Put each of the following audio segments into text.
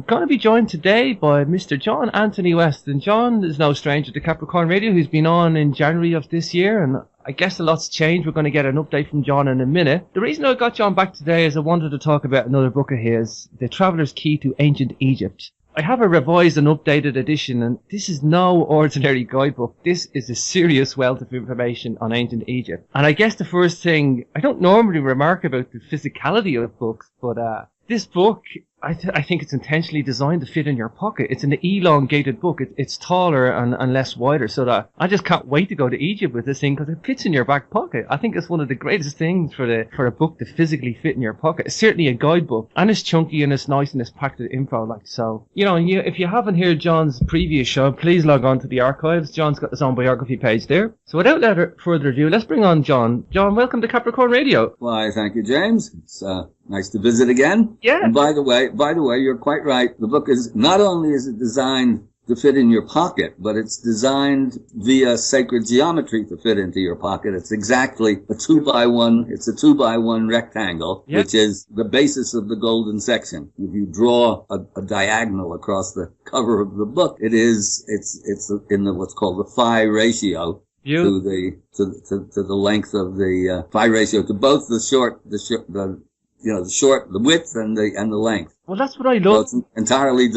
going to be joined today by Mr. John Anthony West. And John is no stranger to Capricorn Radio, who's been on in January of this year. And I guess a lot's changed. We're going to get an update from John in a minute. The reason I got John back today is I wanted to talk about another book of his, The Traveller's Key to Ancient Egypt. I have a revised and updated edition, and this is no ordinary guidebook. This is a serious wealth of information on ancient Egypt. And I guess the first thing, I don't normally remark about the physicality of books, but this book, I think it's intentionally designed to fit in your pocket. It's an elongated book. It's taller and less wider, so that I just can't wait to go to Egypt with this thing because it fits in your back pocket. I think it's one of the greatest things for a book to physically fit in your pocket. It's certainly a guidebook, and it's chunky and it's nice and it's packed with info. Like so, if you haven't heard John's previous show, please log on to the archives. John's got his own biography page there. So without further ado, let's bring on John. John, welcome to Capricorn Radio. Why, thank you, James. It's nice to visit again. Yeah. And by the way, you're quite right. The book is not only is it designed to fit in your pocket, but it's designed via sacred geometry to fit into your pocket. It's exactly a 2x1. It's a 2x1 rectangle, yep, which is the basis of the golden section. If you draw a diagonal across the cover of the book, it's in the what's called the phi ratio. To the length of the phi ratio to both the width and the length. Well, that's what I love. So it's entirely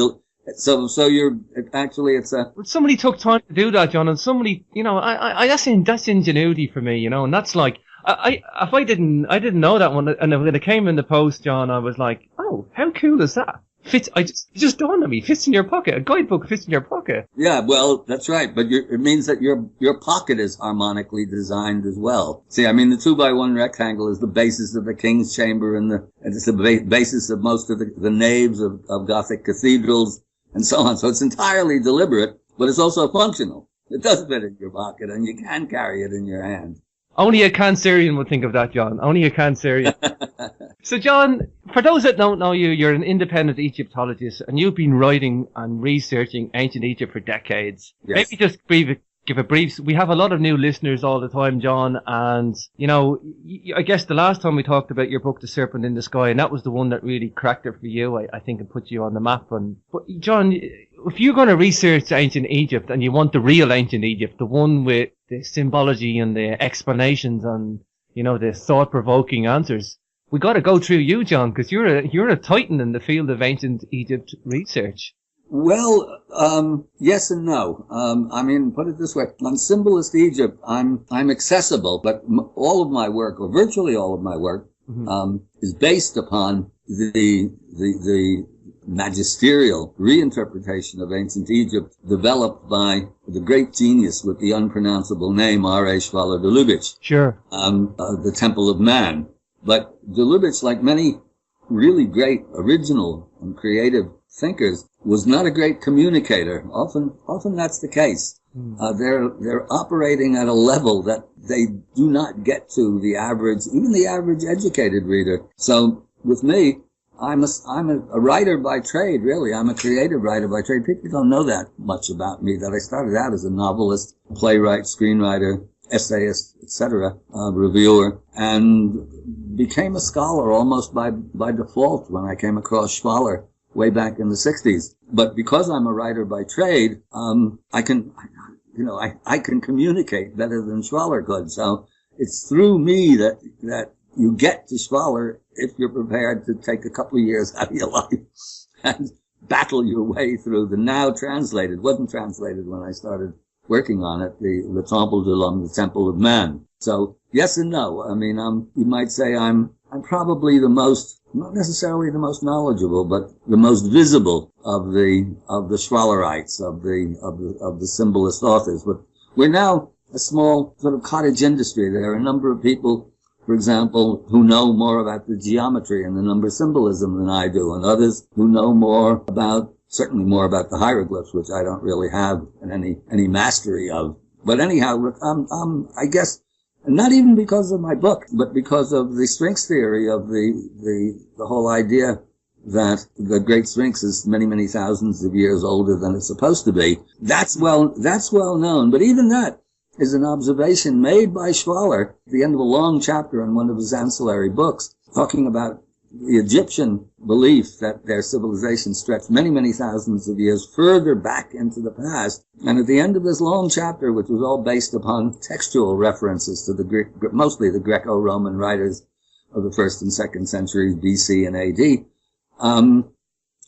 so you're actually it's a. Well, somebody took time to do that, John, and somebody, that's ingenuity for me, and that's like I didn't know that one, and when it came in the post, John, I was like, oh, how cool is that? It just dawned on me. Fits in your pocket. A guidebook fits in your pocket. Yeah, well, that's right. But it means that your pocket is harmonically designed as well. See, I mean, the 2x1 rectangle is the basis of the king's chamber, and it's the basis of most of the naves of Gothic cathedrals and so on. So it's entirely deliberate, but it's also functional. It does fit in your pocket, and you can carry it in your hand. Only a Cancerian would think of that, John. Only a Cancerian. So, John, for those that don't know you, you're an independent Egyptologist, and you've been writing and researching ancient Egypt for decades. Yes. Maybe just give a brief. We have a lot of new listeners all the time, John, and, I guess the last time we talked about your book, The Serpent in the Sky, and that was the one that really cracked it for you, I think, and put you on the map. But, John, if you're going to research ancient Egypt and you want the real ancient Egypt, the one with the symbology and the explanations and, the thought-provoking answers, we got to go through you, John, because you're a titan in the field of ancient Egypt research. Well, yes and no. I mean, put it this way: on symbolist Egypt, I'm accessible, but all of my work, or virtually all of my work, is based upon the magisterial reinterpretation of ancient Egypt developed by the great genius with the unpronounceable name R.A. Schwaller de Lubitsch. Sure. The Temple of Man. But de Lubitsch, like many really great original and creative thinkers, was not a great communicator. Often that's the case. They're operating at a level that they do not get to even the average educated reader. So with me, I'm a writer by trade, really. I'm a creative writer by trade. People don't know that much about me, that I started out as a novelist, playwright, screenwriter, essayist, etc., reviewer, and became a scholar almost by default when I came across Schwaller way back in the 60s. But because I'm a writer by trade, I can communicate better than Schwaller could. So it's through me that you get to Schwaller if you're prepared to take a couple of years out of your life and battle your way through the now translated, wasn't translated when I started working on it, the Temple de l'Homme, the Temple of Man. So yes and no. I mean, you might say I'm probably not necessarily the most knowledgeable, but the most visible of the Schwallerites, of the symbolist authors. But we're now a small sort of cottage industry. There are a number of people, for example, who know more about the geometry and the number symbolism than I do, and others who know certainly more about the hieroglyphs, which I don't really have any mastery of. But anyhow, I guess, not even because of my book, but because of the Sphinx theory of the whole idea that the Great Sphinx is many, many thousands of years older than it's supposed to be. That's well known. But even that is an observation made by Schwaller at the end of a long chapter in one of his ancillary books, talking about the belief that their civilization stretched many, many thousands of years further back into the past. And at the end of this long chapter, which was all based upon textual references to mostly the Greco-Roman writers of the 1st and 2nd centuries BC and AD,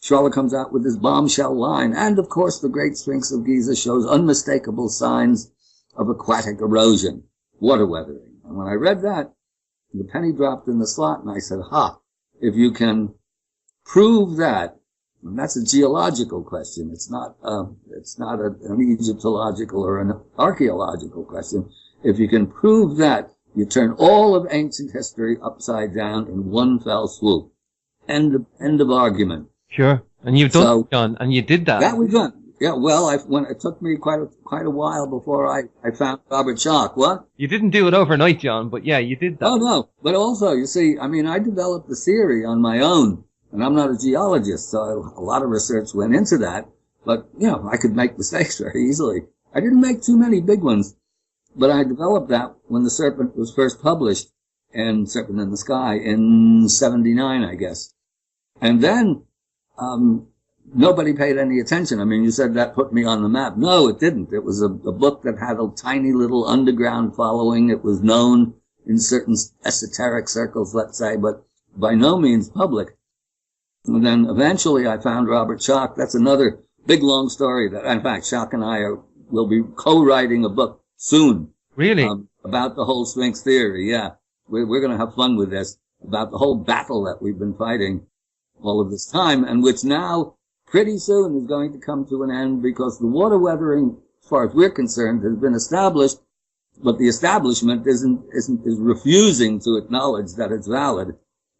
Schwaller comes out with this bombshell line. And of course, the Great Sphinx of Giza shows unmistakable signs of aquatic erosion, water weathering. And when I read that, the penny dropped in the slot, and I said, if you can prove that, and that's a geological question. It's not an Egyptological or an archaeological question. If you can prove that, you turn all of ancient history upside down in one fell swoop. End of argument. Sure. And you've done it, John, and you did that. That we've done. Yeah, well, it took me quite a while before I found Robert Schoch. What? You didn't do it overnight, John, but yeah, you did that. Oh, no. But also, you see, I developed the theory on my own, and I'm not a geologist, so a lot of research went into that. But, I could make mistakes very easily. I didn't make too many big ones, but I developed that when The Serpent was first published, and Serpent in the Sky, in 79, I guess. And then, nobody paid any attention. You said that put me on the map. No, it didn't. It was a book that had a tiny little underground following. It was known in certain esoteric circles, let's say, but by no means public. And then eventually I found Robert Schoch. That's another big, long story that, in fact, Schoch and I will be co-writing a book soon. Really? About the whole Sphinx theory, yeah. We're going to have fun with this, about the whole battle that we've been fighting all of this time, and which now pretty soon is going to come to an end, because the water weathering, as far as we're concerned, has been established, but the establishment is refusing to acknowledge that it's valid.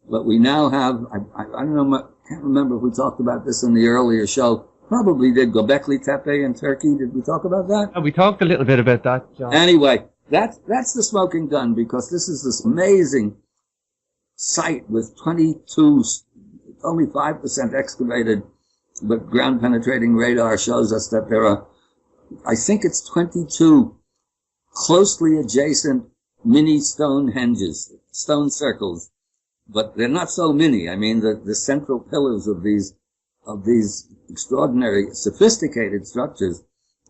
But we now have, I don't know, can't remember if we talked about this in the earlier show. Probably did. Göbekli Tepe in Turkey. Did we talk about that? We talked a little bit about that, John. Anyway, that's the smoking gun, because this is this amazing site with 22, only 5% excavated, but ground-penetrating radar shows us that there are, I think it's 22 closely adjacent mini Stonehenges, stone circles, but they're not so mini. The central pillars of these extraordinary, sophisticated structures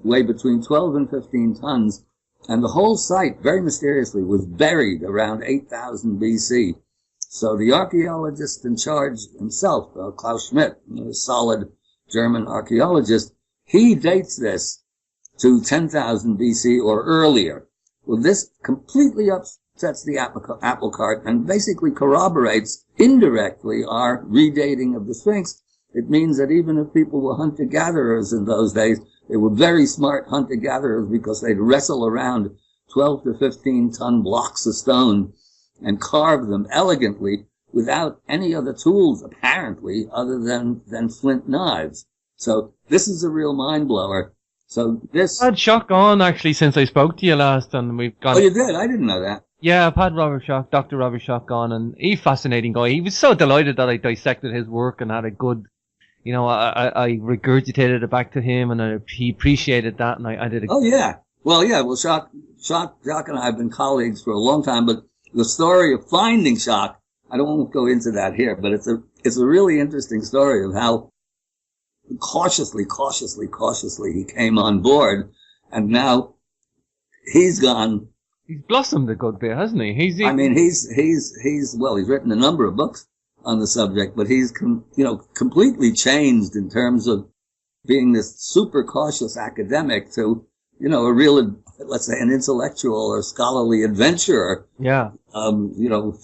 weigh between 12 and 15 tons, and the whole site, very mysteriously, was buried around 8000 BC. So the archaeologist in charge himself, Klaus Schmidt, a solid German archaeologist, he dates this to 10,000 BC or earlier. Well, this completely upsets the apple cart and basically corroborates indirectly our redating of the Sphinx. It means that even if people were hunter-gatherers in those days, they were very smart hunter-gatherers, because they'd wrestle around 12 to 15 ton blocks of stone and carve them elegantly without any other tools, apparently, other than flint knives. So this is a real mind blower. So this... I've had Schoch on, actually, since I spoke to you last, and we've gone... Oh, you did? I didn't know that. Yeah, I've had Dr. Robert Schoch on, and he's a fascinating guy. He was so delighted that I dissected his work and had a good... I regurgitated it back to him, and he appreciated that, and I did a... Oh, yeah. Well, Schoch and I have been colleagues for a long time, but the story of finding Schoch, I don't want to go into that here, but it's a really interesting story of how cautiously he came on board, and now he's gone. He's blossomed a good bit, hasn't he? He's written a number of books on the subject, but he's completely changed in terms of being this super cautious academic to a real, let's say, an intellectual or scholarly adventurer. Yeah.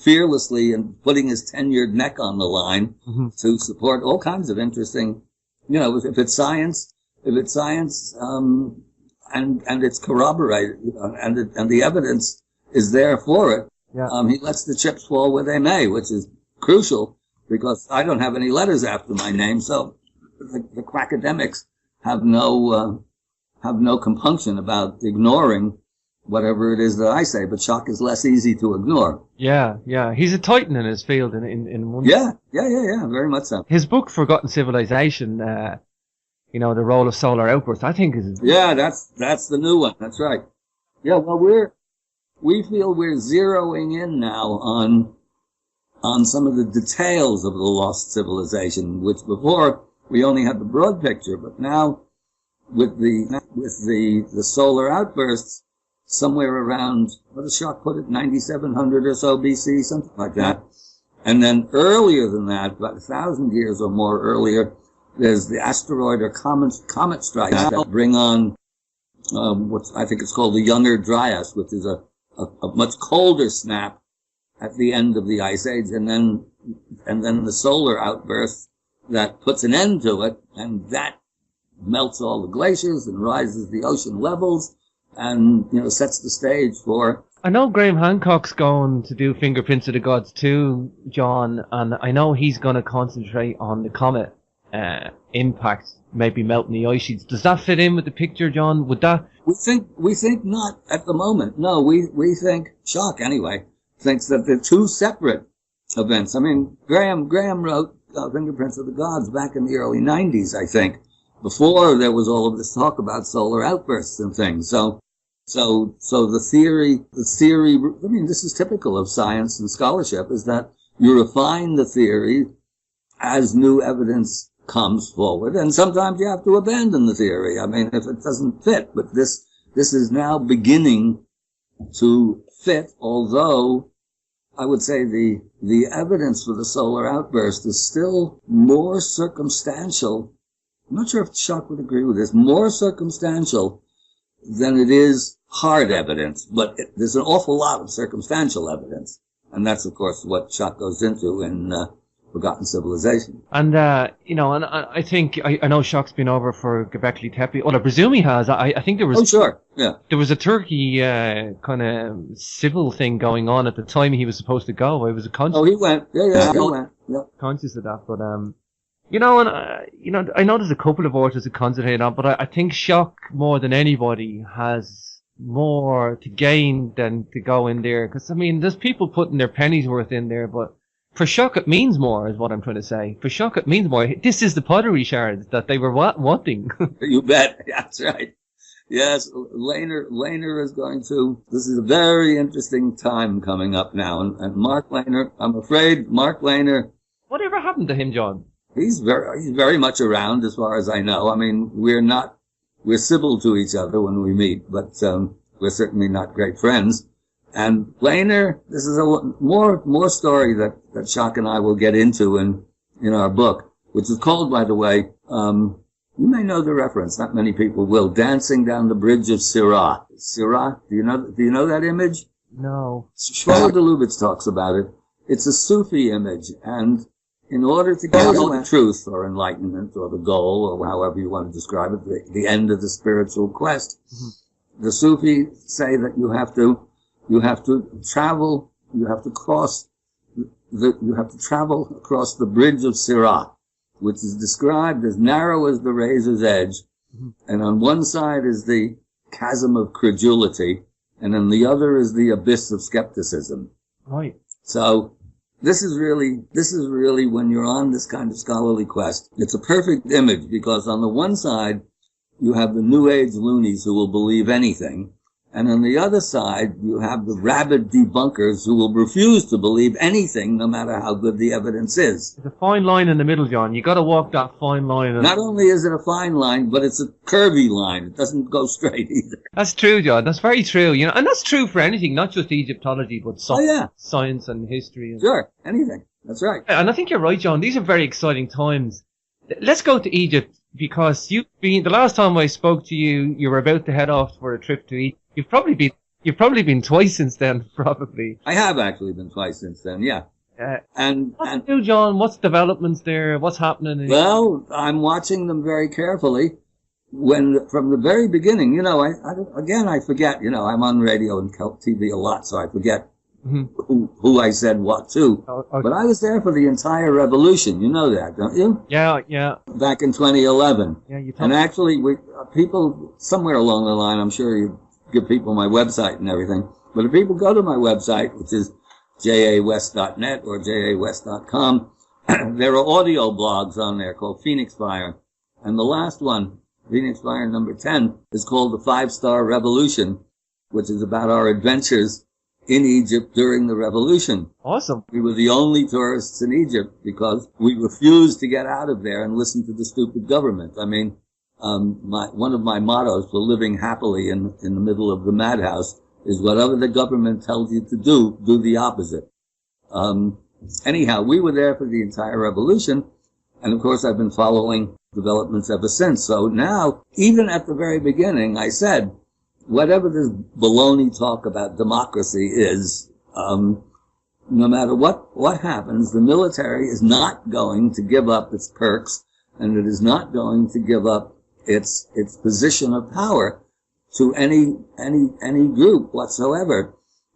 Fearlessly and putting his tenured neck on the line to support all kinds of interesting, if it's science, and it's corroborated, and the evidence is there for it. Yeah. He lets the chips fall where they may, which is crucial, because I don't have any letters after my name, so the quackademics have no compunction about ignoring whatever it is that I say, but Schoch is less easy to ignore. Yeah. He's a titan in his field in one. Yeah, very much so. His book, Forgotten Civilization, the role of solar outbursts, I think is... Yeah, that's the new one. That's right. Yeah, well, we feel we're zeroing in now on some of the details of the lost civilization, which before we only had the broad picture, but now with the solar outbursts, somewhere around, what does Schock put it, 9,700 or so BC, something like that. And then earlier than that, about 1,000 years or more earlier, there's the asteroid or comet strikes that bring on what I think it's called the Younger Dryas, which is a much colder snap at the end of the Ice Age, and then the solar outburst that puts an end to it, and that melts all the glaciers and rises the ocean levels, and sets the stage for. I know Graham Hancock's going to do Fingerprints of the Gods too, John, and I know he's going to concentrate on the comet impact, maybe melting the ice sheets. Does that fit in with the picture, John? Would that? We think not at the moment. No, we think, Schock anyway, thinks that they're two separate events. I mean, Graham wrote Fingerprints of the Gods back in the early 90s, I think, before there was all of this talk about solar outbursts and things. So the theory, I mean, this is typical of science and scholarship, is that you refine the theory as new evidence comes forward, and sometimes you have to abandon the theory. I mean, if it doesn't fit, but this is now beginning to fit, although I would say the evidence for the solar outburst is still more circumstantial. I'm not sure if Schock would agree with this, more circumstantial than it is hard evidence, but there's an awful lot of circumstantial evidence. And that's, of course, what Schock goes into in Forgotten Civilization. And, and I think, I know Schock's been over for Göbekli Tepe. Well, I presume he has. I think there was... Oh, sure, yeah. There was a Turkey kind of civil thing going on at the time he was supposed to go. I was conscious... Oh, he went. Yeah, he went. Yeah. Conscious of that, but... I know there's a couple of authors to concentrate on, but I think Schock, more than anybody, has more to gain than to go in there. Because, I mean, there's people putting their pennies worth in there, but for Schock it means more, is what I'm trying to say. For Schock it means more. This is the pottery shards that they were wanting. You bet. That's right. Yes, Lehner is going to... This is a very interesting time coming up now. And Mark Lehner, I'm afraid Mark Lehner... Whatever happened to him, John? He's very much around, as far as I know. I mean, we're civil to each other when we meet, but we're certainly not great friends. And Lehner, this is a more story that Schock and I will get into in our book, which is called, by the way, you may know the reference, not many people will, Dancing Down the Bridge of Sirah. Sirah, do you know that image? No. Shmuel de Lubitz talks about it. It's a Sufi image, and in order to get the truth or enlightenment or the goal or however you want to describe it, the end of the spiritual quest, the Sufis say that you have to travel across the bridge of Sirah, which is described as narrow as the razor's edge, and on one side is the chasm of credulity, and on the other is the abyss of skepticism. Right. So this is really when you're on this kind of scholarly quest, it's a perfect image, because on the one side you have the New Age loonies who will believe anything, and on the other side you have the rabid debunkers who will refuse to believe anything, no matter how good the evidence is. There's a fine line in the middle, John. You got to walk that fine line. Not only is it a fine line, but it's a curvy line. It doesn't go straight either. That's true, John. That's very true. And that's true for anything, not just Egyptology, but science and history. Sure, anything. That's right. And I think you're right, John. These are very exciting times. Let's go to Egypt, because the last time I spoke to you, you were about to head off for a trip to Egypt. You've probably been twice since then, probably. I have actually been twice since then, yeah. What's new, John? What's developments there? What's happening? Well, I'm watching them very carefully. From the very beginning, I forget, I'm on radio and TV a lot, so I forget who I said what to. Okay. But I was there for the entire revolution. You know that, don't you? Yeah. Back in 2011. Yeah, you told And me. actually, people, somewhere along the line, I'm sure you give people my website and everything. But if people go to my website, which is jawest.net or jawest.com, there are audio blogs on there called Phoenix Fire. And the last one, Phoenix Fire number 10, is called The 5-Star Revolution, which is about our adventures in Egypt during the revolution. Awesome. We were the only tourists in Egypt because we refused to get out of there and listen to the stupid government. I mean, one of my mottos for living happily in the middle of the madhouse is whatever the government tells you to do the opposite. Anyhow, we were there for the entire revolution, and of course I've been following developments ever since. So now, even at the very beginning, I said, whatever this baloney talk about democracy is, no matter what happens, the military is not going to give up its perks, and it is not going to give up its position of power to any group whatsoever.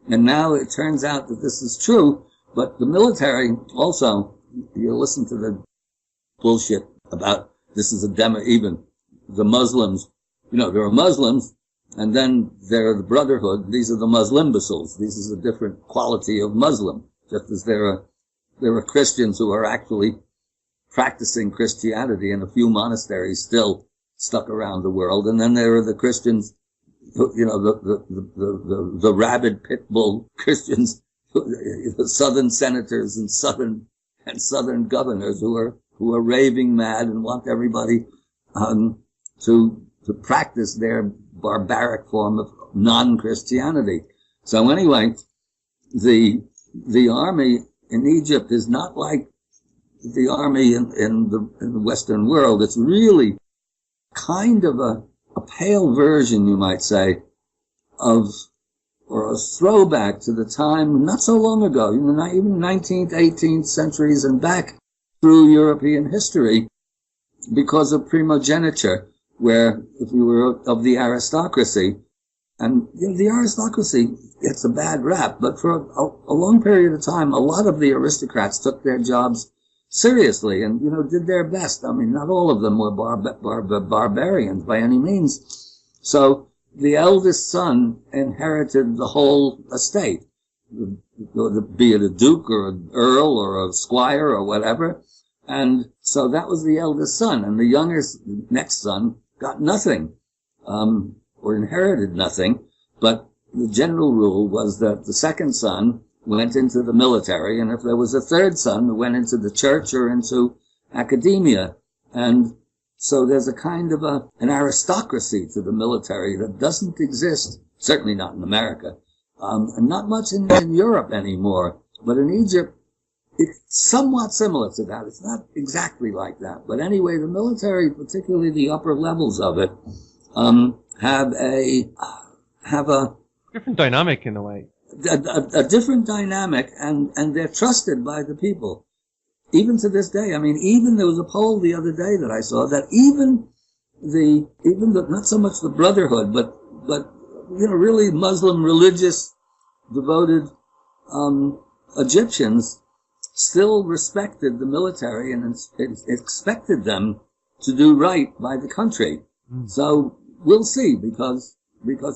And now it turns out that this is true, but the military also, you listen to the bullshit about this is even the Muslims, there are Muslims, and then there are the Brotherhood. These are the Muslimbiciles. This is a different quality of Muslim, just as there are Christians who are actually practicing Christianity in a few monasteries still stuck around the world. And then there are the Christians, the rabid pit bull Christians, the southern senators and southern governors who are raving mad and want everybody to practice their barbaric form of non-Christianity. So anyway, the army in Egypt is not like the army in the Western world. It's really kind of a pale version, you might say, or a throwback to the time not so long ago, even 19th, 18th centuries and back through European history, because of primogeniture, where if you were of the aristocracy, and the aristocracy gets a bad rap, but for a long period of time, a lot of the aristocrats took their jobs seriously and, did their best. I mean, not all of them were barbarians by any means. So the eldest son inherited the whole estate, be it a duke or an earl or a squire or whatever. And so that was the eldest son, and the next son got nothing, or inherited nothing. But the general rule was that the second son went into the military, and if there was a third son who went into the church or into academia. And so there's a kind of an aristocracy to the military that doesn't exist, certainly not in America, and not much in Europe anymore. But in Egypt, it's somewhat similar to that. It's not exactly like that. But anyway, the military, particularly the upper levels of it, have a different dynamic in a way. A different dynamic, and they're trusted by the people. Even to this day, I mean, even there was a poll the other day that I saw that even not so much the Brotherhood, but really Muslim religious devoted Egyptians still respected the military and expected them to do right by the country. So we'll see, because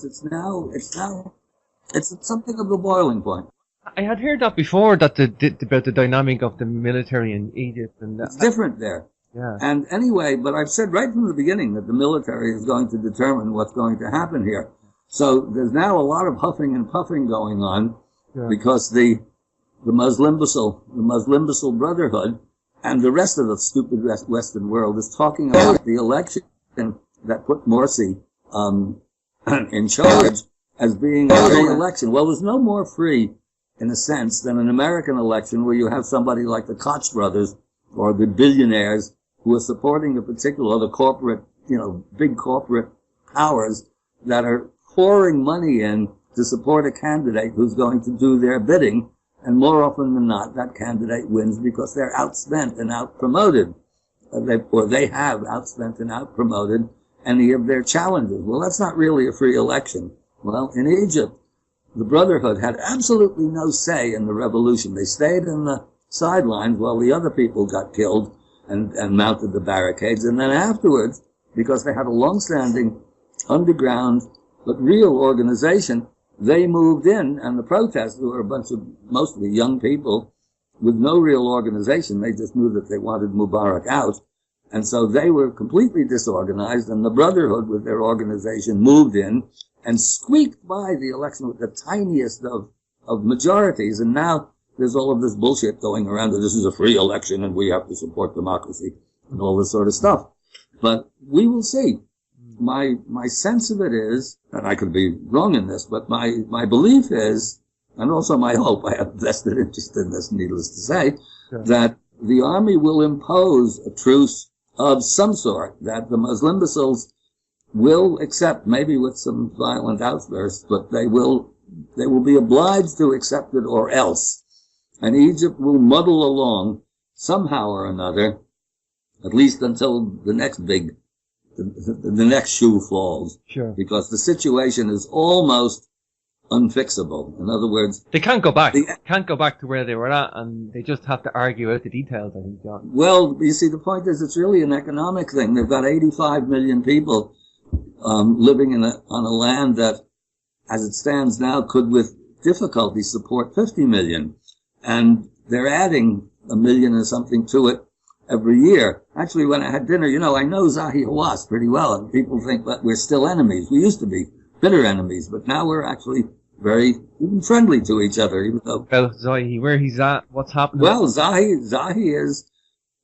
it's something of a boiling point. I had heard that before, that about the dynamic of the military in Egypt, and it's different there. Yeah. And anyway, but I've said right from the beginning that the military is going to determine what's going to happen here. So there's now a lot of huffing and puffing going on, because the Muslimbicile Brotherhood and the rest of the stupid Western world is talking about the election that put Morsi in charge as being a free election. Well, there's no more free, in a sense, than an American election where you have somebody like the Koch brothers or the billionaires who are supporting the corporate, big corporate powers that are pouring money in to support a candidate who's going to do their bidding. And more often than not, that candidate wins because they're outspent and outpromoted. They have outspent and outpromoted any of their challengers. Well, that's not really a free election. Well, in Egypt, the Brotherhood had absolutely no say in the revolution. They stayed in the sidelines while the other people got killed and mounted the barricades. And then afterwards, because they had a long-standing underground but real organization, they moved in, and the protesters were a bunch of mostly young people with no real organization. They just knew that they wanted Mubarak out. And so they were completely disorganized, and the Brotherhood with their organization moved in and squeaked by the election with the tiniest of majorities. And now there's all of this bullshit going around that this is a free election and we have to support democracy and all this sort of stuff. But we will see. My sense of it is, and I could be wrong in this, but my belief is, and also my hope, I have vested interest in this, needless to say, that the army will impose a truce of some sort, that the Muslim imbeciles will accept, maybe with some violent outbursts, but they will be obliged to accept it or else. And Egypt will muddle along somehow or another, at least until the next next shoe falls. Sure. Because the situation is almost unfixable. In other words, they can't go back. Can't go back to where they were at, and they just have to argue out the details, I think, John. Well, you see, the point is it's really an economic thing. They've got 85 million people living on a land that, as it stands now, could with difficulty support 50 million. And they're adding 1 million or something to it every year. Actually, when I had dinner, I know Zahi Hawass pretty well, and people think that we're still enemies. We used to be bitter enemies, but now we're actually very even friendly to each other, even though... Well, Zahi, where he's at, what's happening? Well, Zahi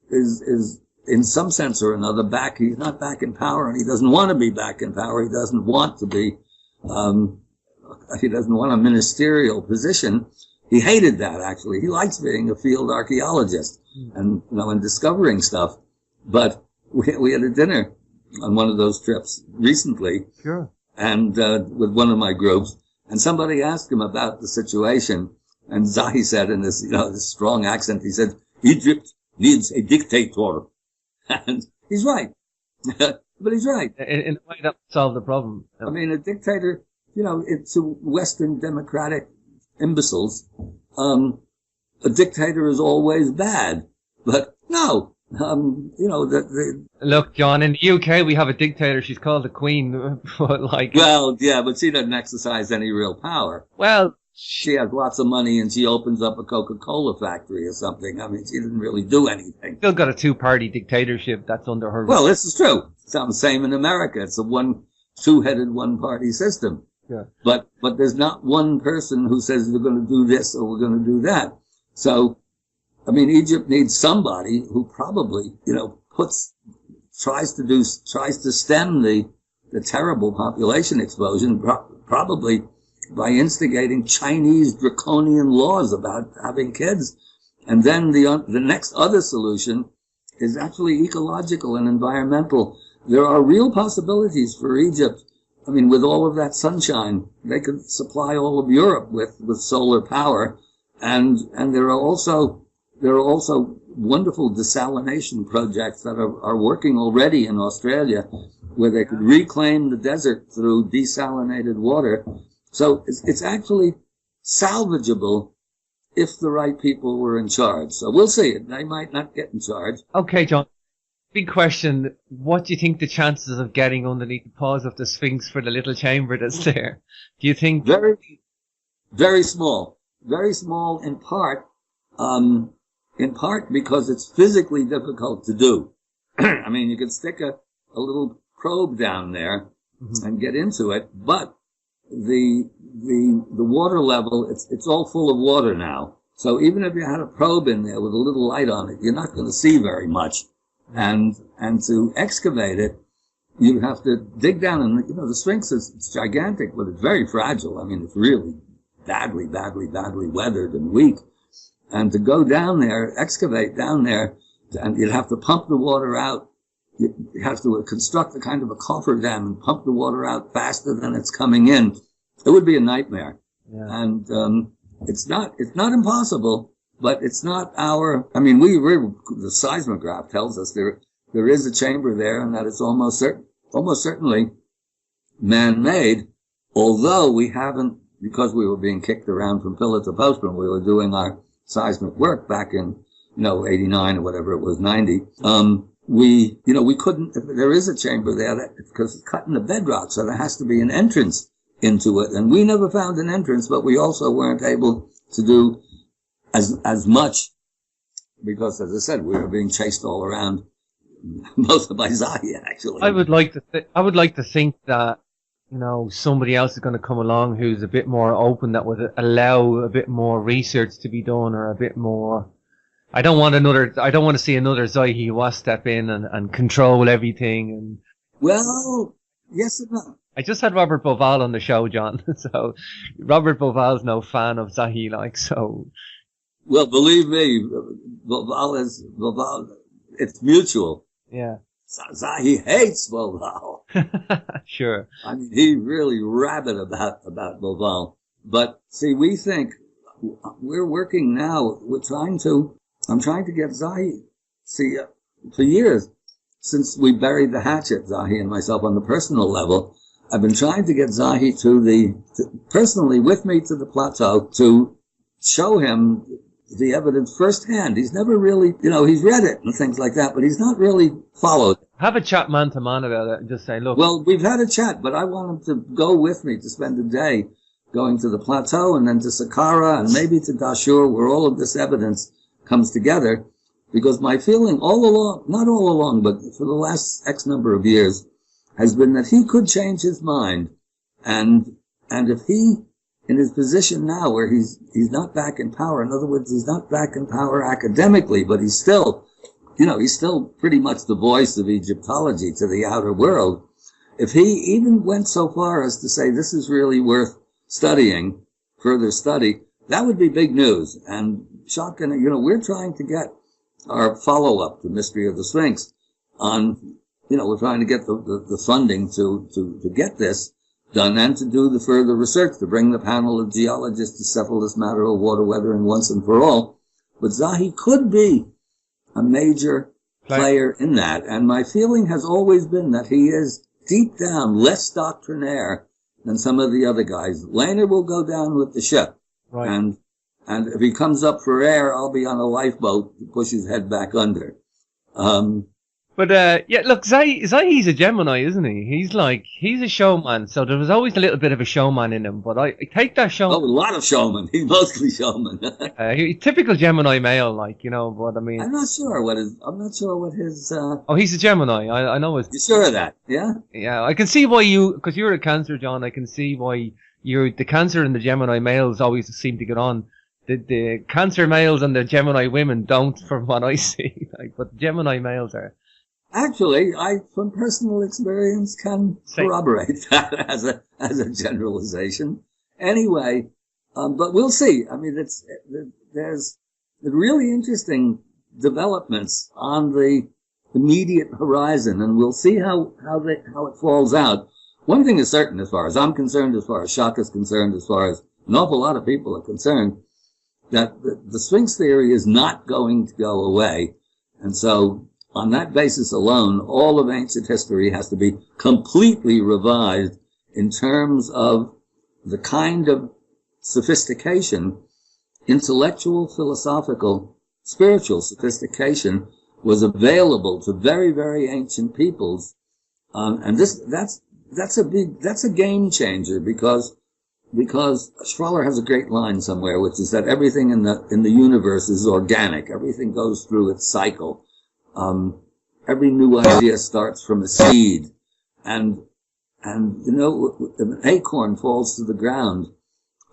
is in some sense or another back. He's not back in power, and he doesn't want to be back in power. He doesn't want to be, he doesn't want a ministerial position. He hated that, actually. He likes being a field archaeologist and, and discovering stuff. But we had a dinner on one of those trips recently. Sure. And, with one of my groups, and somebody asked him about the situation, and Zahi said in this, this strong accent, he said, Egypt needs a dictator. And he's right. But he's right. In a way that would solve the problem. I mean, a dictator, to Western democratic imbeciles, a dictator is always bad. But no, Look, John, in the UK we have a dictator. She's called the Queen. But well, yeah, but she doesn't exercise any real power. Well, she has lots of money and she opens up a Coca-Cola factory or something. I mean, she didn't really do anything. Still got a two-party dictatorship that's under her. Well, this is true. It's the same in America. It's a two-headed one-party system. Yeah. But there's not one person who says we're going to do this or we're going to do that. So, I mean, Egypt needs somebody who probably, tries to stem the terrible population explosion, probably by instigating Chinese draconian laws about having kids. And then the next other solution is actually ecological and environmental. There are real possibilities for Egypt. I mean, with all of that sunshine, they could supply all of Europe with solar power. And there are also wonderful desalination projects that are working already in Australia, where they could reclaim the desert through desalinated water. So it's actually salvageable if the right people were in charge. So we'll see. They might not get in charge. Okay, John. Big question. What do you think the chances of getting underneath the paws of the Sphinx for the little chamber that's there? Do you think... Very, very small. Very small in part because it's physically difficult to do. I mean, you could stick a little probe down there and get into it, but the water level, it's all full of water now. So even if you had a probe in there with a little light on it, you're not going to see very much. And to excavate it, you have to dig down, and the Sphinx it's gigantic, but it's very fragile. I mean, it's really badly weathered and weak. And to go down there, excavate down there, and you'd have to pump the water out. You have to construct a kind of a coffer dam and pump the water out faster than it's coming in. It would be a nightmare. Yeah. And it's not impossible, but it's not the seismograph tells us there is a chamber there, and that it's almost certainly man-made, although we haven't, because we were being kicked around from pillar to post when we were doing our seismic work back in, 89 or whatever it was, 90. We couldn't, if there is a chamber there, because it's cut in the bedrock, so there has to be an entrance into it. And we never found an entrance, but we also weren't able to do as much because, as I said, we were being chased all around, mostly by Zahi, actually. I would like to think that somebody else is going to come along who's a bit more open, that would allow a bit more research to be done, or a bit more. I don't want to see another Zahi Was step in and control everything. And Well, yes and no. I just had Robert Boval on the show, John. So Robert Boval's no fan of Zahi, so. Well, believe me, Boval, it's mutual. Yeah. Zahi hates Boval. Sure. I mean, he's really rabid about Boval. But see, we think we're working now. I'm trying to get Zahi. See, for years, since we buried the hatchet, Zahi and myself, on the personal level, I've been trying to get Zahi personally with me to the plateau to show him the evidence firsthand. He's never really, he's read it and things like that, but he's not really followed. Have a chat man to man about it and just say, look. Well, we've had a chat, but I want him to go with me to spend a day going to the plateau and then to Saqqara and maybe to Dashur, where all of this evidence comes together. Because my feeling all along, not all along, but for the last X number of years, has been that he could change his mind. And if he, in his position now where he's not back in power, in other words, he's not back in power academically, but he's still pretty much the voice of Egyptology to the outer world. If he even went so far as to say this is really worth studying, further study, that would be big news. And shocking, we're trying to get our follow-up to Mystery of the Sphinx on, we're trying to get the funding to get this done and to do the further research, to bring the panel of geologists to settle this matter of water weathering once and for all. But Zahi could be a major player in that. And my feeling has always been that he is deep down less doctrinaire than some of the other guys. Lehner will go down with the ship. Right. And if he comes up for air, I'll be on a lifeboat to push his head back under. But look, Zahi's a Gemini, isn't he? He's a showman, so there was always a little bit of a showman in him. But I take that showman. Oh, a lot of showman. He's mostly showman. Typical Gemini male, but I mean. I'm not sure what his. Oh, he's a Gemini. I know his. You sure of that? Yeah. Yeah, I can see why because you're a Cancer, John. I can see why the Cancer and the Gemini males always seem to get on. The Cancer males and the Gemini women don't, from what I see. But the Gemini males are. Actually, I, from personal experience, can corroborate that as a generalization. Anyway, but we'll see. I mean, there's really interesting developments on the immediate horizon, and we'll see how it falls out. One thing is certain, as far as I'm concerned, as far as Shaka is concerned, as far as an awful lot of people are concerned, that the Sphinx theory is not going to go away, and so. On that basis alone, all of ancient history has to be completely revised in terms of the kind of sophistication, intellectual, philosophical, spiritual sophistication was available to very, very ancient peoples. And that's a game changer because Schwaller has a great line somewhere, which is that everything in the universe is organic. Everything goes through its cycle. Every new idea starts from a seed, and an acorn falls to the ground.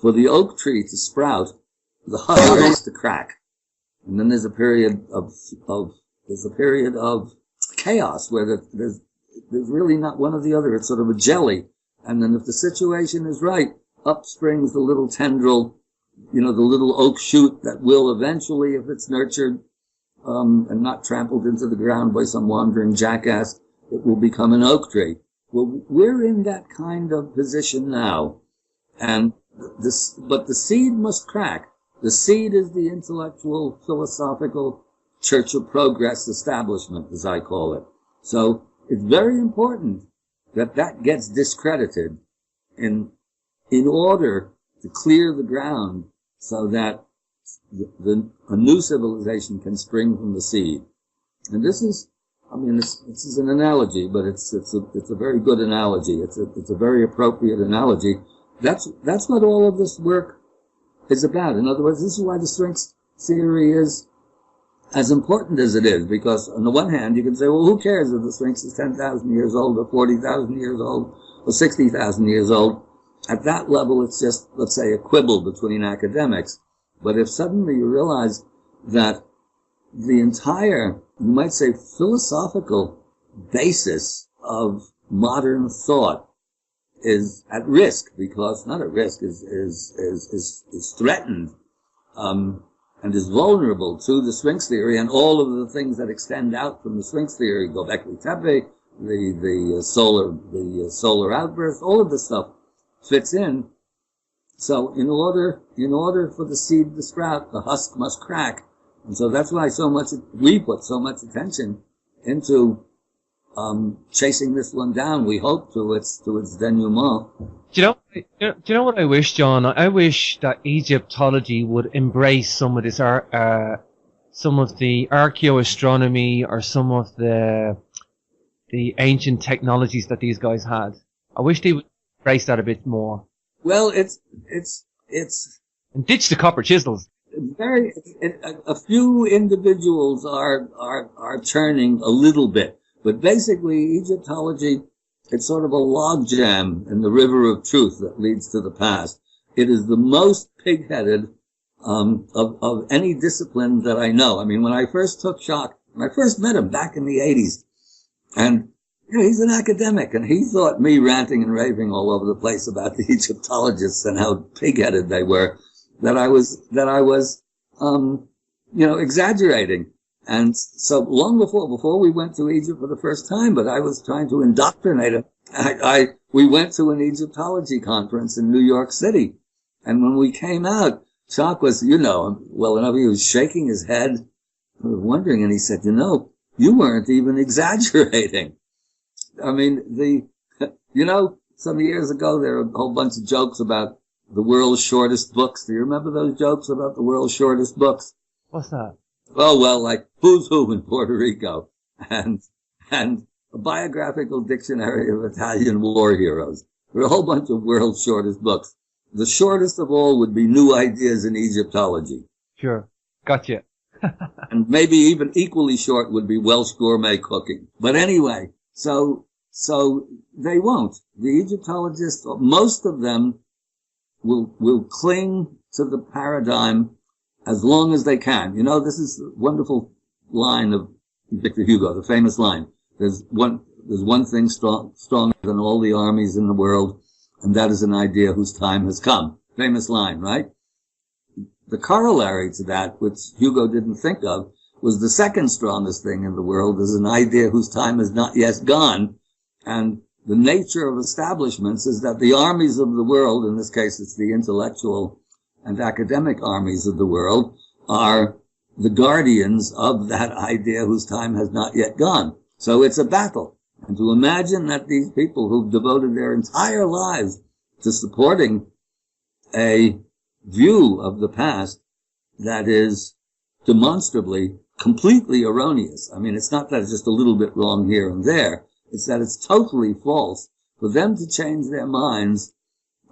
For the oak tree to sprout, the husk has to crack, and then there's a period of chaos where there's really not one or the other. It's sort of a jelly, and then if the situation is right, up springs the little tendril, the little oak shoot that will eventually, if it's nurtured. And not trampled into the ground by some wandering jackass, it will become an oak tree. Well, we're in that kind of position now. But the seed must crack. The seed is the intellectual, philosophical Church of Progress establishment, as I call it. So it's very important that gets discredited in order to clear the ground so that a new civilization can spring from the seed. And this is an analogy, but it's a very good analogy. It's a very appropriate analogy. That's what all of this work is about. In other words, this is why the Sphinx theory is as important as it is, because on the one hand, you can say, well, who cares if the Sphinx is 10,000 years old or 40,000 years old or 60,000 years old. At that level, it's just, let's say, a quibble between academics. But if suddenly you realize that the entire, you might say, philosophical basis of modern thought is at risk, because not at risk, is threatened, and is vulnerable to the Sphinx theory and all of the things that extend out from the Sphinx theory, Göbekli Tepe, the solar outburst, all of this stuff fits in. So in order for the seed to sprout, the husk must crack. And so that's why we put so much attention into chasing this one down. We hope to its denouement. Do you know what I wish, John? I wish that Egyptology would embrace some of this some of the archaeoastronomy or some of the ancient technologies that these guys had. I wish they would embrace that a bit more. Well, it's and ditch the copper chisels. A few individuals are churning a little bit, but basically Egyptology, it's sort of a logjam in the river of truth that leads to the past. It is the most pig-headed of any discipline that I know. I mean, when I first took shock, when I first met him back in the 80s, and he's an academic, and he thought me ranting and raving all over the place about the Egyptologists and how pig-headed they were, that I was exaggerating. And so long before we went to Egypt for the first time, but I was trying to indoctrinate him. We went to an Egyptology conference in New York City. And when we came out, Chuck was, well enough, he was shaking his head, wondering, and he said, you weren't even exaggerating. I mean, some years ago, there were a whole bunch of jokes about the world's shortest books. Do you remember those jokes about the world's shortest books? What's that? Oh, well, like Who's Who in Puerto Rico and a biographical dictionary of Italian war heroes. There are a whole bunch of world's shortest books. The shortest of all would be New Ideas in Egyptology. Sure. Gotcha. And maybe even equally short would be Welsh gourmet cooking. But anyway, so they won't. The Egyptologists, most of them will cling to the paradigm as long as they can. This is a wonderful line of Victor Hugo, the famous line. There's one thing stronger than all the armies in the world, and that is an idea whose time has come. Famous line, right? The corollary to that, which Hugo didn't think of, was the second strongest thing in the world is an idea whose time has not yet gone. And the nature of establishments is that the armies of the world, in this case it's the intellectual and academic armies of the world, are the guardians of that idea whose time has not yet gone. So it's a battle. And to imagine that these people who've devoted their entire lives to supporting a view of the past that is demonstrably completely erroneous. I mean, it's not that it's just a little bit wrong here and there. It's that it's totally false. For them to change their minds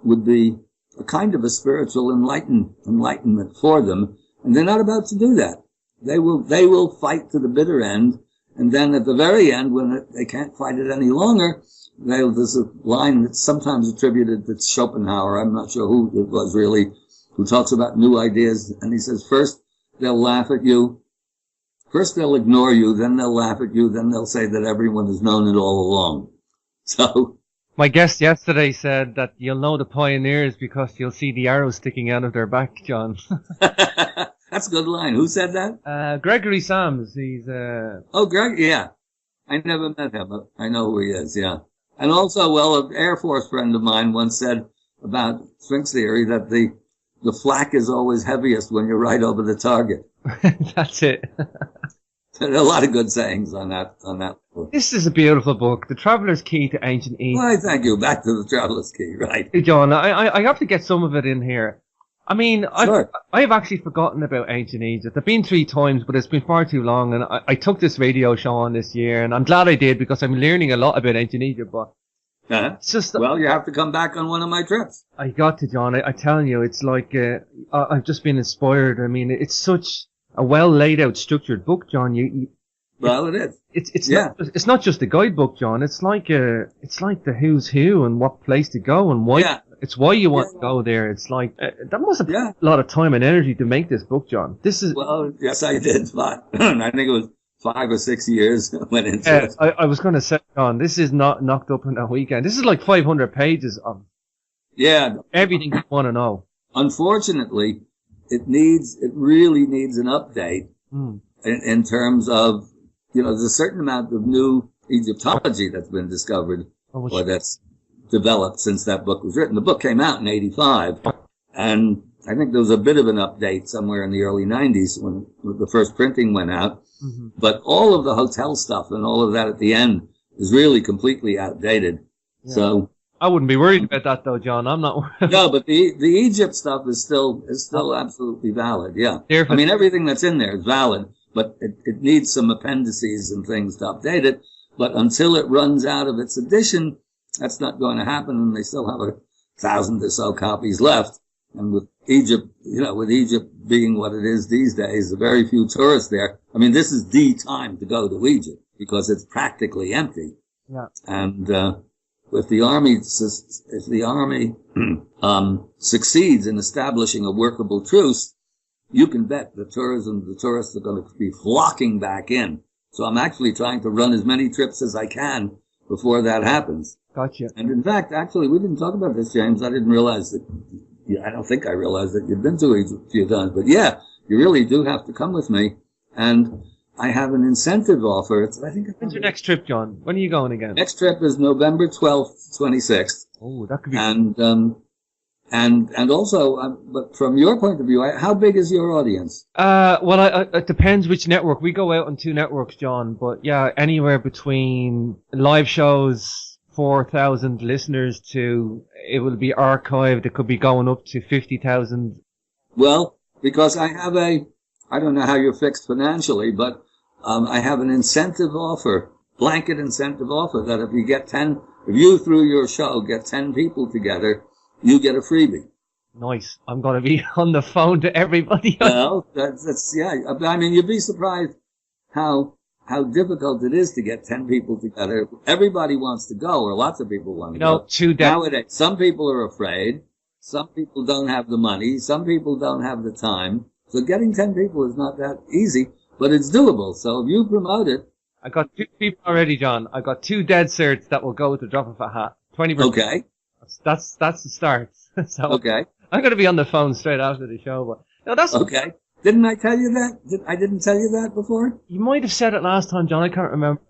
would be a kind of a spiritual enlightenment for them. And they're not about to do that. They will fight to the bitter end. And then at the very end, when they can't fight it any longer, there's a line that's sometimes attributed to Schopenhauer. I'm not sure who it was really, who talks about new ideas. And he says, first they'll laugh at you. First they'll ignore you, then they'll laugh at you, then they'll say that everyone has known it all along. So my guest yesterday said that you'll know the pioneers because you'll see the arrows sticking out of their back, John. That's a good line. Who said that? Gregory Sams. He's Oh, Greg, yeah. I never met him, but I know who he is, yeah. And also, well, an Air Force friend of mine once said about Sphinx theory that the flak is always heaviest when you're right over the target. That's it. There are a lot of good sayings on that book. This is a beautiful book, The Traveller's Key to Ancient Egypt. Why, thank you. Back to The Traveller's Key, right. Hey, John, I have to get some of it in here. I mean, sure. I've actually forgotten about ancient Egypt. I've been 3 times, but it's been far too long, and I took this radio show on this year, and I'm glad I did because I'm learning a lot about ancient Egypt, but it's just... Well, you have to come back on one of my trips. I got to, John. I'm telling you, it's like, I've just been inspired. I mean, it's such a well laid out, structured book, John. Well, it is. It's not just a guidebook, John. It's like the who's who and what place to go and why. Yeah. It's why you want to go there. It's like that must have a lot of time and energy to make this book, John. Well, yes, I did, but I think it was 5 or 6 years went into it. I was going to say, John, this is not knocked up in a weekend. This is like 500 pages of everything you want to know. Unfortunately, it really needs an update in terms of, there's a certain amount of new Egyptology that's been discovered or that's developed since that book was written. The book came out in 85, and I think there was a bit of an update somewhere in the early 90s when the first printing went out. Mm-hmm. But all of the hotel stuff and all of that at the end is really completely outdated. Yeah. So I wouldn't be worried about that though, John. I'm not worried. No, but the Egypt stuff is still absolutely valid. Yeah. I mean, everything that's in there is valid, but it needs some appendices and things to update it. But until it runs out of its edition, that's not going to happen. And they still have 1,000 or so copies left. And with Egypt, with Egypt being what it is these days, very few tourists there. I mean, this is the time to go to Egypt because it's practically empty. Yeah. And, if the army succeeds in establishing a workable truce, you can bet the tourists are going to be flocking back in. So I'm actually trying to run as many trips as I can before that happens. Gotcha. And in fact, actually, we didn't talk about this, James. I didn't realize that. I don't think I realized that you've been to Egypt a few times, but yeah, you really do have to come with me. And I have an incentive offer. When's your next trip, John? When are you going again? Next trip is November 12th, 26th. Oh, that could be. And also, but from your point of view, how big is your audience? Well, it depends which network. We go out on 2 networks, John, but yeah, anywhere between live shows, 4,000 listeners to, it will be archived. It could be going up to 50,000. Well, because I don't know how you're fixed financially, but I have an incentive offer, blanket incentive offer, that if you through your show get 10 people together, you get a freebie. Nice. I'm going to be on the phone to everybody. Well, that's I mean, you'd be surprised how difficult it is to get 10 people together. Everybody wants to go, or lots of people want to go. Nowadays, some people are afraid. Some people don't have the money. Some people don't have the time. So getting 10 people is not that easy, but it's doable. So if you promote it. I got 2 people already, John. I got 2 dead certs that will go with the drop of a hat. 20%. Okay. That's the start. So okay. I'm going to be on the phone straight after the show, but no, that's okay. Didn't I tell you that? I didn't tell you that before? You might have said it last time, John. I can't remember.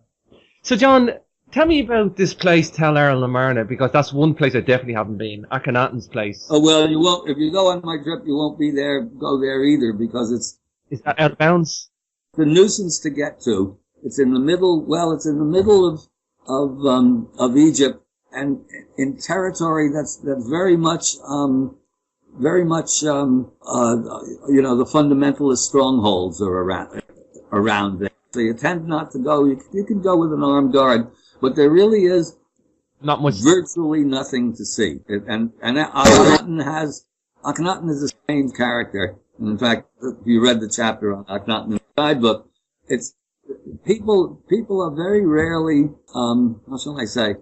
So, John, tell me about this place, Tel El Amarna, because that's one place I definitely haven't been. Akhenaten's place. Oh, well, you won't. If you go on my trip, you won't go there either, because Is that out of bounds? It's a nuisance to get to. It's in the middle. Well, it's in the middle of Egypt, and in territory that's very much the fundamentalist strongholds are around there. So you tend not to go. You can go with an armed guard, but there really is not much, virtually nothing to see. And Akhenaten is a strange character. And in fact, if you read the chapter on Akhenaten in the guidebook, it's people are very rarely, how shall I say,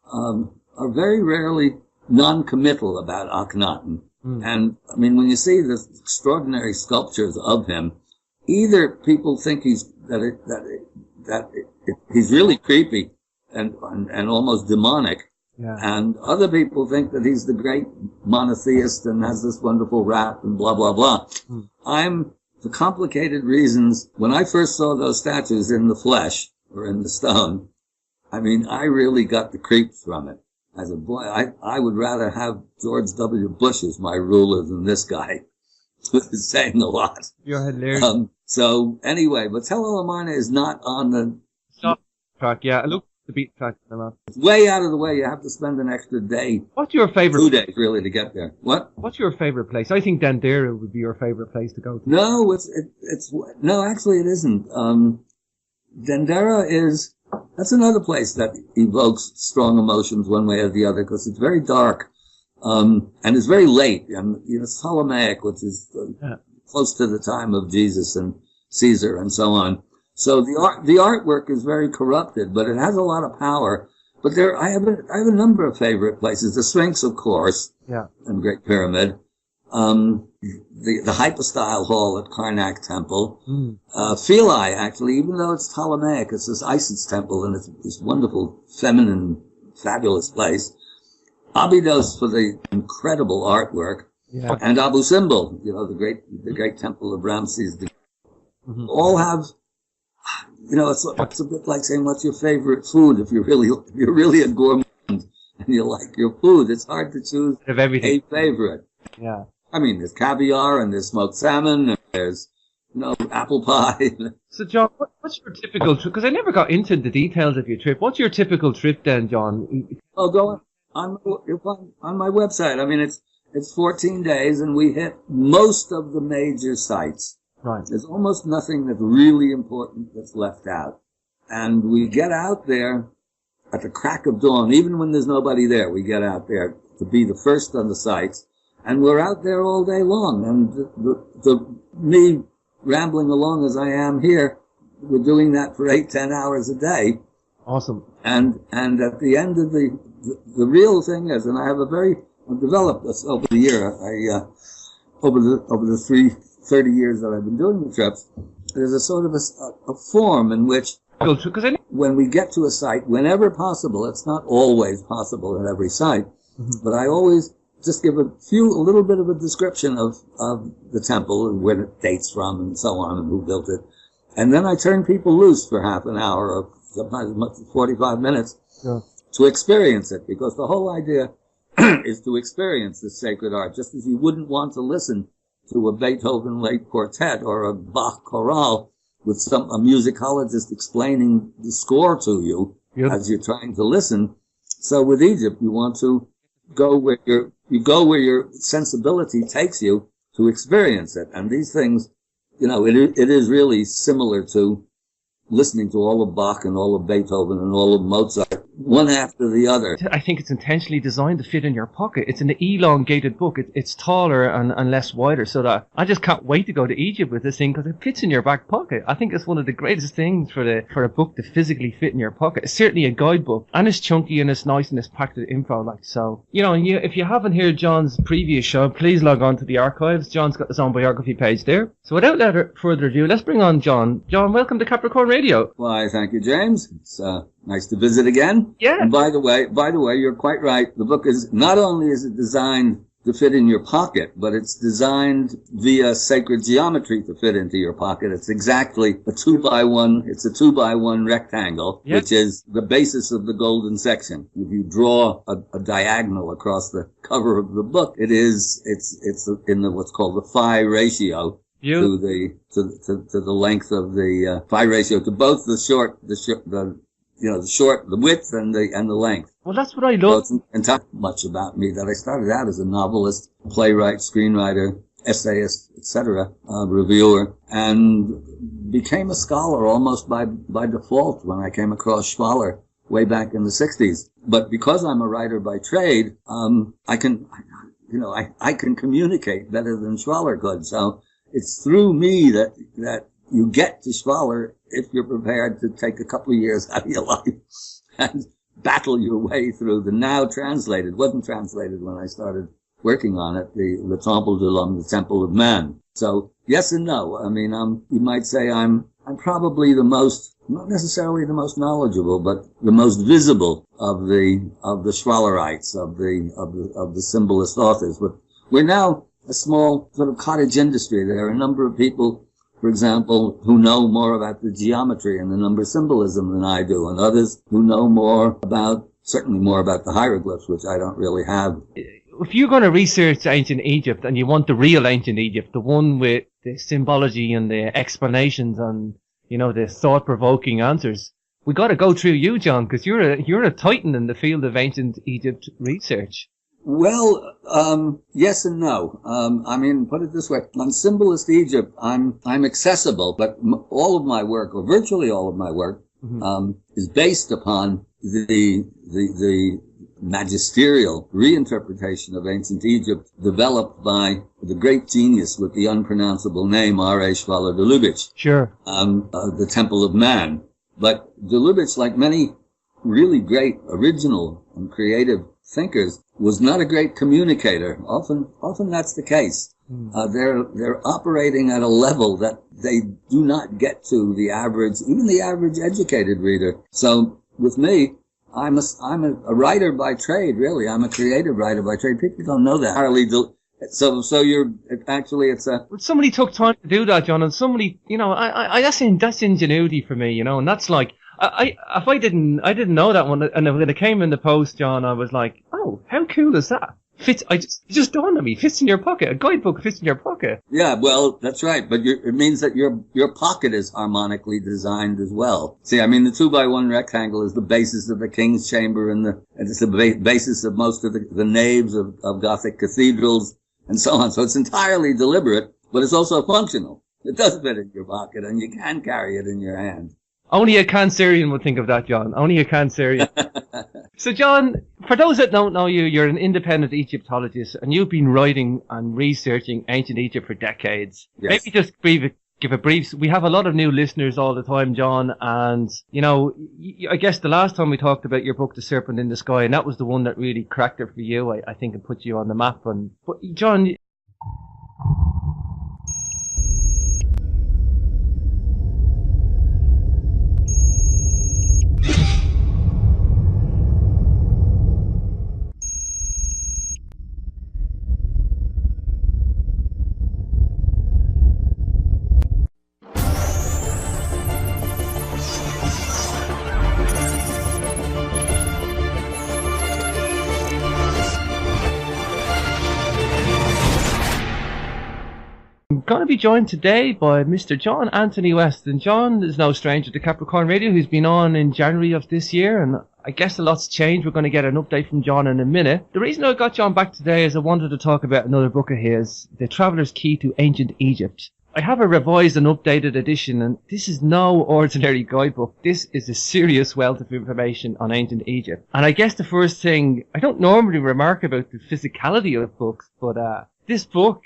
are very rarely non-committal about Akhenaten. And I mean, when you see the extraordinary sculptures of him, either people think he's really creepy and almost demonic, and other people think that he's the great monotheist and has this wonderful rap and blah blah blah. For complicated reasons, when I first saw those statues in the flesh or in the stone, I mean, I really got the creeps from it. As a boy, I would rather have George W. Bush as my ruler than this guy, which is saying a lot. You're hilarious. So anyway, but Tel El Amarna is not on the track. Yeah, look the beat track. It's way out of the way. You have to spend an extra day. What's your favorite? 2 days really to get there. What? What's your favorite place? I think Dendera would be your favorite place to go to. No, no, actually it isn't. Dendera is. That's another place that evokes strong emotions one way or the other, because it's very dark, and it's very late, and it's Ptolemaic, which is close to the time of Jesus and Caesar and so on. So the artwork is very corrupted, but it has a lot of power. But I have a number of favorite places. The Sphinx, of course, Yeah. and Great Pyramid. The Hypostyle Hall at Karnak Temple. Philae, actually, even though it's Ptolemaic, it's this Isis temple, and it's this wonderful, feminine, fabulous place. Abydos for the incredible artwork. Yeah. And Abu Simbel, the great temple of Ramses. All have, it's a bit like saying, what's your favorite food? If you're really a gourmand and you like your food, it's hard to choose Of everything. a favorite. Yeah. I mean, there's caviar and there's smoked salmon and there's, apple pie. So, John, what's your typical trip? Because I never got into the details of your trip. What's your typical trip then, John? Oh, go on my website. I mean, it's 14 days and we hit most of the major sites. Right. There's almost nothing that's really important that's left out. And we get out there at the crack of dawn. Even when there's nobody there, we get out there to be the first on the sites. And we're out there all day long. And me rambling along as I am here, we're doing that for 8-10 hours a day. Awesome. And at the end of the real thing is, and I've developed this over the year, over the 30 years that I've been doing the trips, there's a sort of a form in which when we get to a site, whenever possible, it's not always possible at every site, but I always just give a little bit of a description of the temple and where it dates from and so on and who built it. And then I turn people loose for half an hour or sometimes as much as 45 minutes to experience it, because the whole idea is to experience this sacred art, just as you wouldn't want to listen to a Beethoven late quartet or a Bach chorale with a musicologist explaining the score to you as you're trying to listen. So with Egypt, you want to go where your sensibility takes you to experience it. And these things, it is really similar to listening to all of Bach and all of Beethoven and all of Mozart, one after the other. I think it's intentionally designed to fit in your pocket. It's an elongated book. It's taller and less wider, so that I just can't wait to go to Egypt with this thing because it fits in your back pocket. I think it's one of the greatest things for a book to physically fit in your pocket. It's certainly a guidebook, and it's chunky and it's nice and it's packed with info. If you haven't heard John's previous show, please log on to the archives. John's got his own biography page there. So without further ado, let's bring on John. John, welcome to Capricorn Radio. Why, thank you, James. It's nice to visit again. Yeah. And by the way, you're quite right. The book is not only is it designed to fit in your pocket, but it's designed via sacred geometry to fit into your pocket. It's exactly a 2x1. It's a 2x1 rectangle, which is the basis of the golden section. If you draw a diagonal across the cover of the book, it's in the what's called the phi ratio. To the length of the phi ratio to both the width and the length. Well, that's what I love. So it's entirely much about me that I started out as a novelist, playwright, screenwriter, essayist, etc., reviewer, and became a scholar almost by default when I came across Schwaller way back in the 60s. But because I'm a writer by trade, I can communicate better than Schwaller could. So it's through me that you get to Schwaller if you're prepared to take a couple of years out of your life and battle your way through the now translated, wasn't translated when I started working on it, the Temple de l'Homme, the Temple of Man. So yes and no. I mean, you might say I'm probably the most, not necessarily the most knowledgeable, but the most visible of the Schwallerites, of the symbolist authors. But we're now a small sort of cottage industry. There are a number of people, for example, who know more about the geometry and the number symbolism than I do, and others who know certainly more about the hieroglyphs, which I don't really have. If you're going to research ancient Egypt and you want the real ancient Egypt, the one with the symbology and the explanations and, the thought-provoking answers, we got to go through you, John, because you're a titan in the field of ancient Egypt research. Well, yes and no. I mean, put it this way: on symbolist Egypt, I'm accessible, but all of my work, or virtually all of my work, is based upon the magisterial reinterpretation of ancient Egypt developed by the great genius with the unpronounceable name R.A. Schwaller de Lubitsch. Sure. The Temple of Man. But de Lubitsch, like many really great original and creative thinkers, was not a great communicator. Often that's the case. They're operating at a level that they do not get to even the average educated reader. So with me, I'm a writer by trade, really. I'm a creative writer by trade. People don't know that. So you're actually, it's a. Somebody took time to do that, John, and somebody, that's ingenuity for me, and that's like, I didn't know that one, and when it came in the post, John, I was like, oh, how cool is that? It just dawned on me. Fits in your pocket. A guidebook fits in your pocket. Yeah, well, that's right. But it means that your pocket is harmonically designed as well. See, I mean, the 2x1 rectangle is the basis of the king's chamber, and it's the basis of most of the naves of Gothic cathedrals and so on. So it's entirely deliberate, but it's also functional. It does fit in your pocket, and you can carry it in your hand. Only a Cancerian would think of that, John. Only a Cancerian. So, John, for those that don't know you, you're an independent Egyptologist, and you've been writing and researching ancient Egypt for decades. Yes. Maybe just give a brief. We have a lot of new listeners all the time, John, and, I guess the last time we talked about your book, The Serpent in the Sky, and that was the one that really cracked it for you, I think, and put you on the map. But, John... Going to be joined today by Mr. John Anthony West, and John is no stranger to Capricorn Radio, who's been on in January of this year, and I guess a lot's changed. We're going to get an update from John in a minute. The reason I got John back today is I wanted to talk about another book of his, The Traveller's Key to Ancient Egypt. I have a revised and updated edition, and this is no ordinary guidebook. This is a serious wealth of information on ancient Egypt. And I guess the first thing, I don't normally remark about the physicality of books, but this book